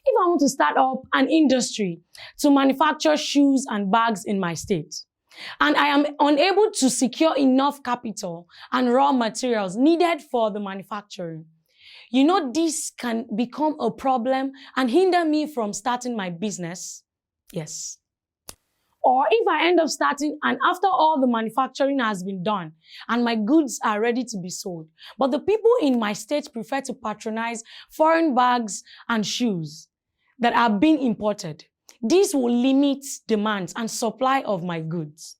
If I want to start up an industry to manufacture shoes and bags in my state, and I am unable to secure enough capital and raw materials needed for the manufacturing, this can become a problem and hinder me from starting my business. Yes. Or if I end up starting and after all the manufacturing has been done and my goods are ready to be sold, but the people in my state prefer to patronize foreign bags and shoes that are being imported, this will limit demands and supply of my goods.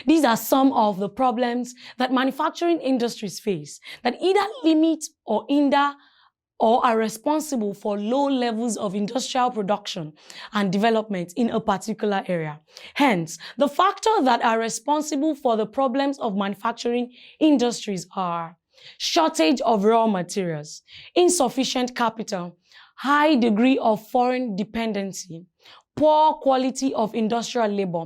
These are some of the problems that manufacturing industries face that either limit or hinder or are responsible for low levels of industrial production and development in a particular area. Hence, the factors that are responsible for the problems of manufacturing industries are shortage of raw materials, insufficient capital, high degree of foreign dependency, poor quality of industrial labor,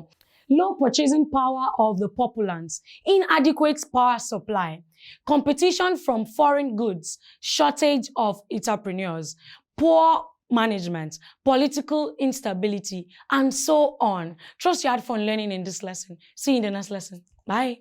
low purchasing power of the populace, inadequate power supply, competition from foreign goods, shortage of entrepreneurs, poor management, political instability, and so on. Trust you had fun learning in this lesson. See you in the next lesson. Bye.